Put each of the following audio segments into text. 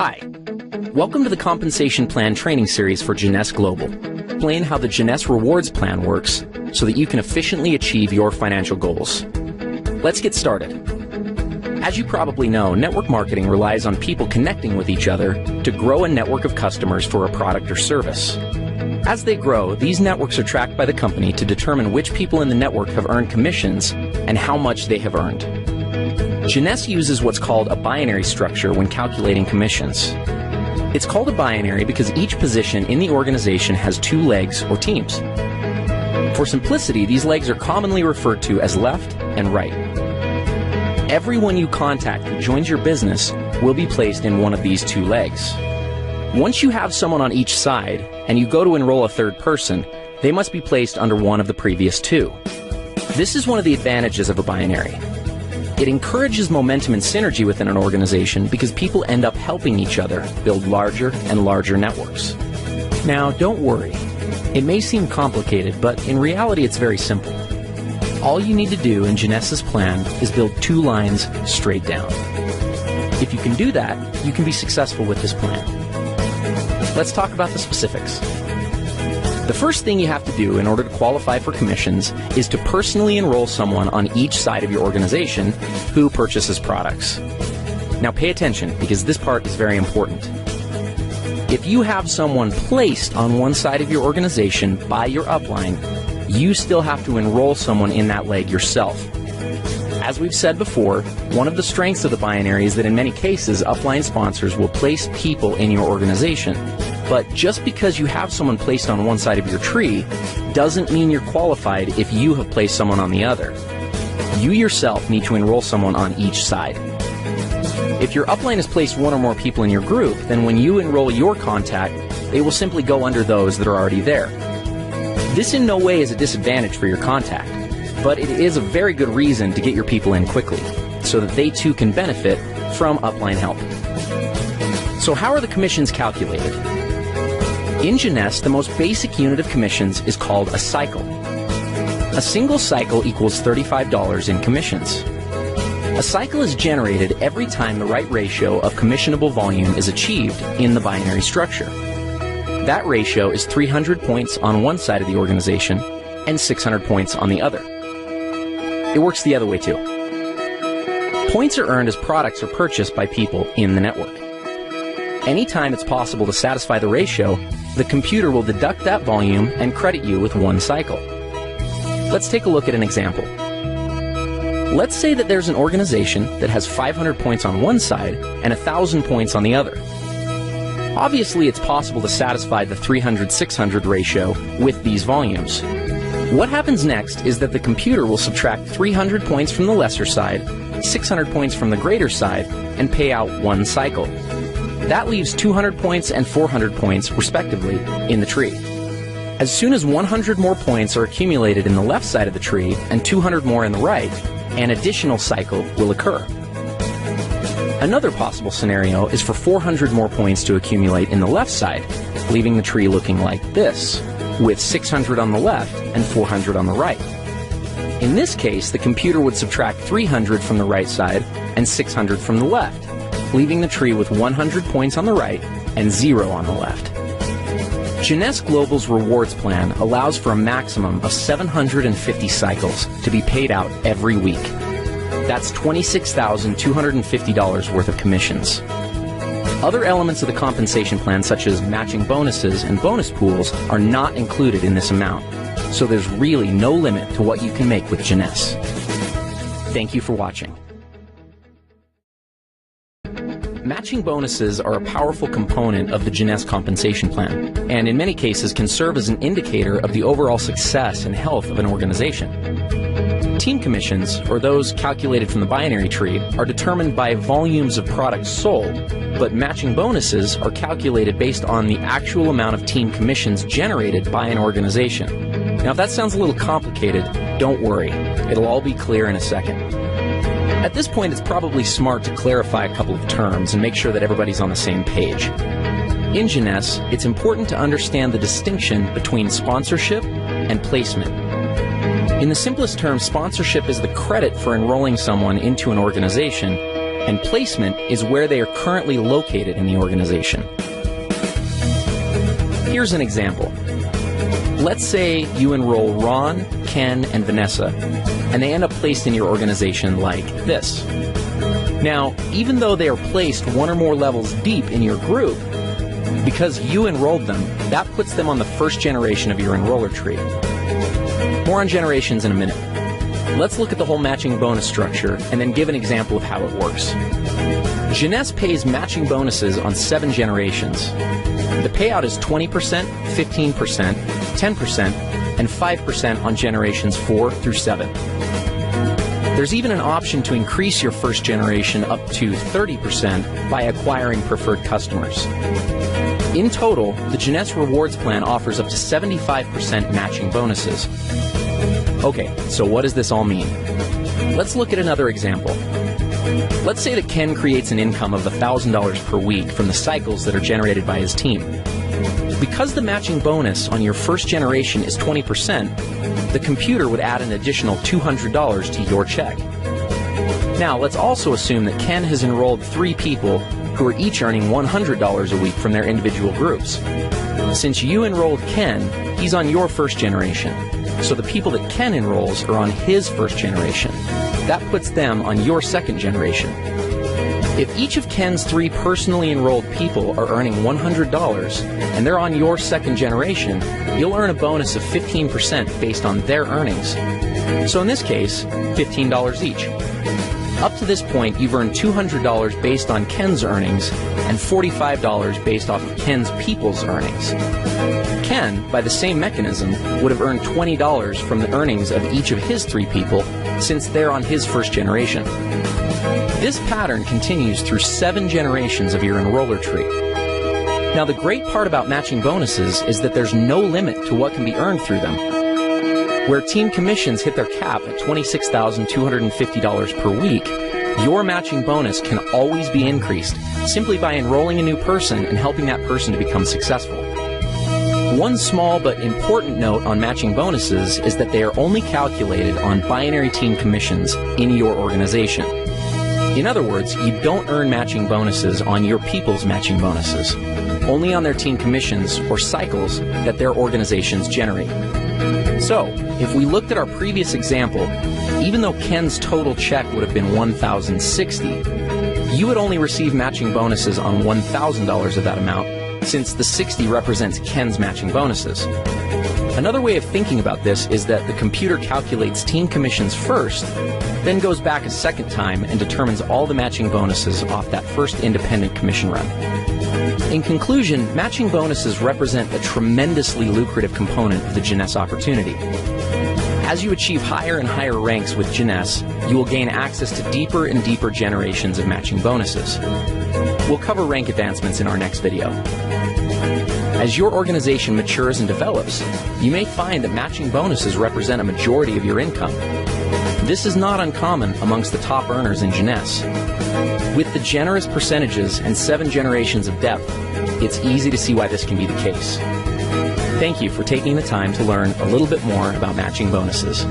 Hi, welcome to the Compensation Plan Training Series for Jeunesse Global. Explain how the Jeunesse Rewards Plan works so that you can efficiently achieve your financial goals. Let's get started. As you probably know, network marketing relies on people connecting with each other to grow a network of customers for a product or service. As they grow, these networks are tracked by the company to determine which people in the network have earned commissions and how much they have earned. Jeunesse uses what's called a binary structure when calculating commissions. It's called a binary because each position in the organization has two legs or teams. For simplicity, these legs are commonly referred to as left and right. Everyone you contact that joins your business will be placed in one of these two legs. Once you have someone on each side and you go to enroll a third person, they must be placed under one of the previous two. This is one of the advantages of a binary. It encourages momentum and synergy within an organization because people end up helping each other build larger and larger networks. Now, don't worry. It may seem complicated, but in reality it's very simple. All you need to do in Jeunesse's plan is build two lines straight down. If you can do that, you can be successful with this plan. Let's talk about the specifics. The first thing you have to do in order to qualify for commissions is to personally enroll someone on each side of your organization who purchases products. Now pay attention because this part is very important. If you have someone placed on one side of your organization by your upline, you still have to enroll someone in that leg yourself. As we've said before, one of the strengths of the binary is that in many cases, upline sponsors will place people in your organization. But just because you have someone placed on one side of your tree doesn't mean you're qualified if you have placed someone on the other. You yourself need to enroll someone on each side. If your upline has placed one or more people in your group, then when you enroll your contact, they will simply go under those that are already there. This in no way is a disadvantage for your contact, but it is a very good reason to get your people in quickly, so that they too can benefit from upline help. So how are the commissions calculated? In Jeunesse, the most basic unit of commissions is called a cycle. A single cycle equals $35 in commissions. A cycle is generated every time the right ratio of commissionable volume is achieved in the binary structure. That ratio is 300 points on one side of the organization and 600 points on the other. It works the other way too. Points are earned as products are purchased by people in the network. Anytime it's possible to satisfy the ratio, the computer will deduct that volume and credit you with one cycle. Let's take a look at an example. Let's say that there's an organization that has 500 points on one side and 1,000 points on the other. Obviously, it's possible to satisfy the 300-600 ratio with these volumes. What happens next is that the computer will subtract 300 points from the lesser side, 600 points from the greater side, and pay out one cycle. That leaves 200 points and 400 points, respectively, in the tree. As soon as 100 more points are accumulated in the left side of the tree and 200 more in the right, an additional cycle will occur. Another possible scenario is for 400 more points to accumulate in the left side, leaving the tree looking like this, with 600 on the left and 400 on the right. In this case, the computer would subtract 300 from the right side and 600 from the left, leaving the tree with 100 points on the right and 0 on the left. Jeunesse Global's rewards plan allows for a maximum of 750 cycles to be paid out every week. That's $26,250 worth of commissions. Other elements of the compensation plan, such as matching bonuses and bonus pools, are not included in this amount, so there's really no limit to what you can make with Jeunesse. Thank you for watching. Matching bonuses are a powerful component of the Jeunesse compensation plan, and in many cases can serve as an indicator of the overall success and health of an organization. Team commissions, or those calculated from the binary tree, are determined by volumes of products sold, but matching bonuses are calculated based on the actual amount of team commissions generated by an organization. Now, if that sounds a little complicated, don't worry. It'll all be clear in a second. At this point, it's probably smart to clarify a couple of terms and make sure that everybody's on the same page. In Jeunesse, it's important to understand the distinction between sponsorship and placement. In the simplest terms, sponsorship is the credit for enrolling someone into an organization, and placement is where they are currently located in the organization. Here's an example. Let's say you enroll Ron, Ken, and Vanessa, and they end up placed in your organization like this. Now, even though they are placed one or more levels deep in your group, because you enrolled them, that puts them on the first generation of your enroller tree. More on generations in a minute. Let's look at the whole matching bonus structure and then give an example of how it works. Jeunesse pays matching bonuses on 7 generations. The payout is 20%, 15%, 10%, and 5% on generations 4 through 7. There's even an option to increase your first generation up to 30% by acquiring preferred customers. In total, the Jeunesse Rewards Plan offers up to 75% matching bonuses. Okay, so what does this all mean? Let's look at another example. Let's say that Ken creates an income of $1,000 per week from the cycles that are generated by his team. Because the matching bonus on your first generation is 20%, the computer would add an additional $200 to your check. Now, let's also assume that Ken has enrolled 3 people who are each earning $100 a week from their individual groups. Since you enrolled Ken, he's on your first generation. So the people that Ken enrolls are on his first generation. That puts them on your second generation. If each of Ken's 3 personally enrolled people are earning $100 and they're on your second generation, you'll earn a bonus of 15% based on their earnings. So in this case, $15 each. Up to this point, you've earned $200 based on Ken's earnings and $45 based off of Ken's people's earnings. Ken, by the same mechanism, would have earned $20 from the earnings of each of his 3 people since they're on his first generation. This pattern continues through 7 generations of your enroller tree. Now, the great part about matching bonuses is that there's no limit to what can be earned through them. Where team commissions hit their cap at $26,250 per week, your matching bonus can always be increased simply by enrolling a new person and helping that person to become successful. One small but important note on matching bonuses is that they are only calculated on binary team commissions in your organization. In other words, you don't earn matching bonuses on your people's matching bonuses, only on their team commissions or cycles that their organizations generate. So, if we looked at our previous example, even though Ken's total check would have been $1,060, you would only receive matching bonuses on $1,000 of that amount, since the 60 represents Ken's matching bonuses. Another way of thinking about this is that the computer calculates team commissions first, then goes back a second time and determines all the matching bonuses off that first independent commission run. In conclusion, matching bonuses represent a tremendously lucrative component of the Jeunesse opportunity. As you achieve higher and higher ranks with Jeunesse, you will gain access to deeper and deeper generations of matching bonuses. We'll cover rank advancements in our next video. As your organization matures and develops, you may find that matching bonuses represent a majority of your income. This is not uncommon amongst the top earners in Jeunesse. With the generous percentages and 7 generations of depth, it's easy to see why this can be the case. Thank you for taking the time to learn a little bit more about matching bonuses.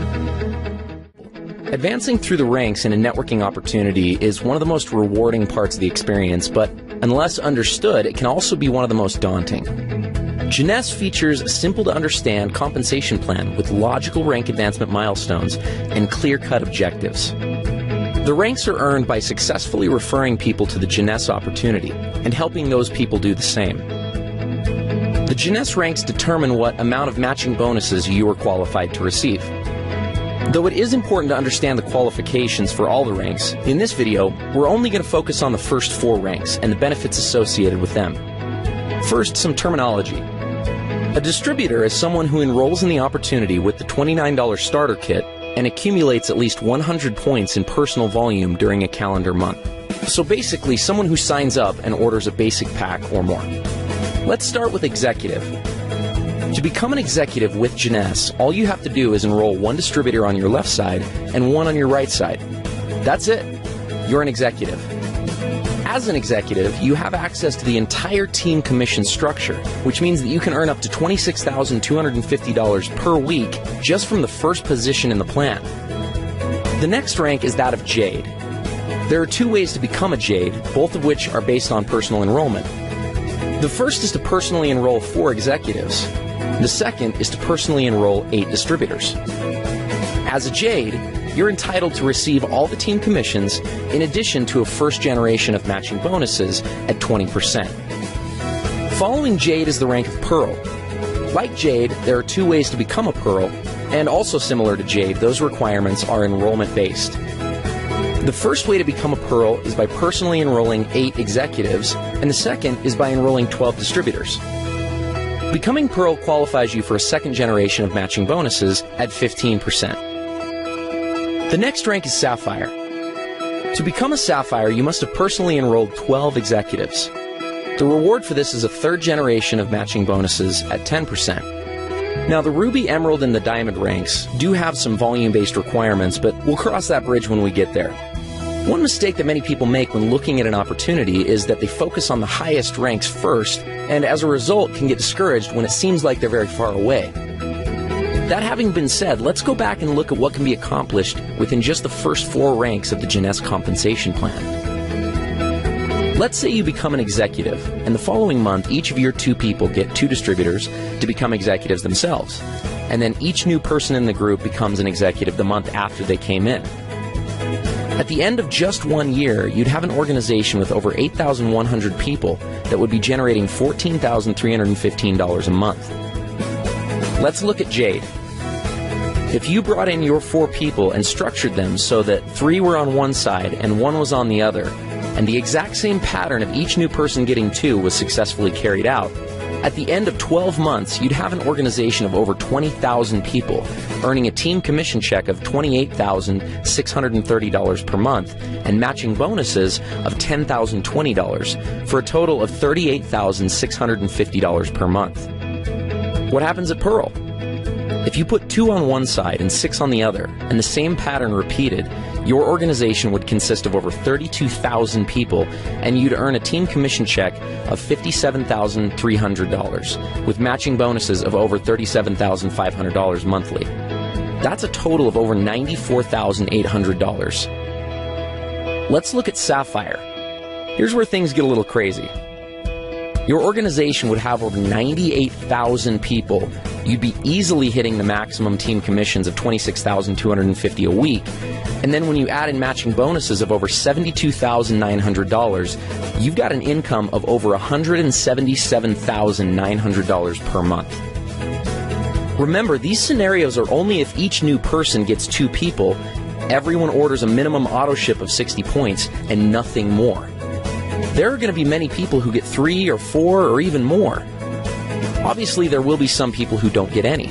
Advancing through the ranks in a networking opportunity is one of the most rewarding parts of the experience, but unless understood, it can also be one of the most daunting. Jeunesse features a simple-to-understand compensation plan with logical rank advancement milestones and clear-cut objectives. The ranks are earned by successfully referring people to the Jeunesse opportunity and helping those people do the same. The Jeunesse ranks determine what amount of matching bonuses you are qualified to receive. Though it is important to understand the qualifications for all the ranks, in this video, we're only going to focus on the first 4 ranks and the benefits associated with them. First, some terminology. A distributor is someone who enrolls in the opportunity with the $29 starter kit and accumulates at least 100 points in personal volume during a calendar month. So basically, someone who signs up and orders a basic pack or more. Let's start with executive. To become an executive with Jeunesse, all you have to do is enroll 1 distributor on your left side and 1 on your right side. That's it. You're an executive. As an executive, you have access to the entire team commission structure, which means that you can earn up to $26,250 per week just from the first position in the plan. The next rank is that of Jade. There are two ways to become a Jade, both of which are based on personal enrollment. The first is to personally enroll 4 executives. The second is to personally enroll 8 distributors. As a Jade, you're entitled to receive all the team commissions in addition to a first generation of matching bonuses at 20%. Following Jade is the rank of Pearl. Like Jade, there are 2 ways to become a Pearl, and also similar to Jade, those requirements are enrollment-based. The first way to become a Pearl is by personally enrolling 8 executives, and the second is by enrolling 12 distributors. Becoming Pearl qualifies you for a second generation of matching bonuses at 15%. The next rank is Sapphire. To become a Sapphire, you must have personally enrolled 12 executives. The reward for this is a third generation of matching bonuses at 10%. Now, the Ruby, Emerald, and the Diamond ranks do have some volume-based requirements, but we'll cross that bridge when we get there. One mistake that many people make when looking at an opportunity is that they focus on the highest ranks first, and as a result can get discouraged when it seems like they're very far away. That having been said, let's go back and look at what can be accomplished within just the first 4 ranks of the Jeunesse compensation plan. Let's say you become an executive, and the following month each of your 2 people get 2 distributors to become executives themselves, and then each new person in the group becomes an executive the month after they came in. At the end of just 1 year, you'd have an organization with over 8,100 people that would be generating $14,315 a month. Let's look at Jade. If you brought in your 4 people and structured them so that 3 were on one side and 1 was on the other, and the exact same pattern of each new person getting 2 was successfully carried out, at the end of 12 months, you'd have an organization of over 20,000 people, earning a team commission check of $28,630 per month and matching bonuses of $10,020 for a total of $38,650 per month. What happens at Pearl? If you put 2 on one side and 6 on the other, and the same pattern repeated, your organization would consist of over 32,000 people, and you'd earn a team commission check of $57,300, with matching bonuses of over $37,500 monthly. That's a total of over $94,800. Let's look at Sapphire. Here's where things get a little crazy. Your organization would have over 98,000 people. You'd be easily hitting the maximum team commissions of $26,250 a week. And then when you add in matching bonuses of over $72,900, you've got an income of over $177,900 per month. Remember, these scenarios are only if each new person gets 2 people, everyone orders a minimum auto ship of 60 points, and nothing more. There are going to be many people who get 3 or 4 or even more. Obviously, there will be some people who don't get any.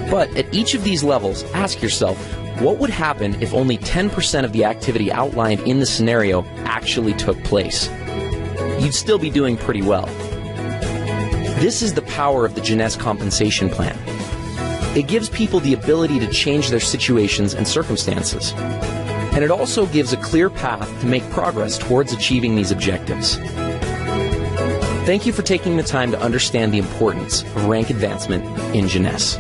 But at each of these levels, ask yourself, what would happen if only 10% of the activity outlined in the scenario actually took place? You'd still be doing pretty well. This is the power of the Jeunesse compensation plan. It gives people the ability to change their situations and circumstances. And it also gives a clear path to make progress towards achieving these objectives. Thank you for taking the time to understand the importance of rank advancement in Jeunesse.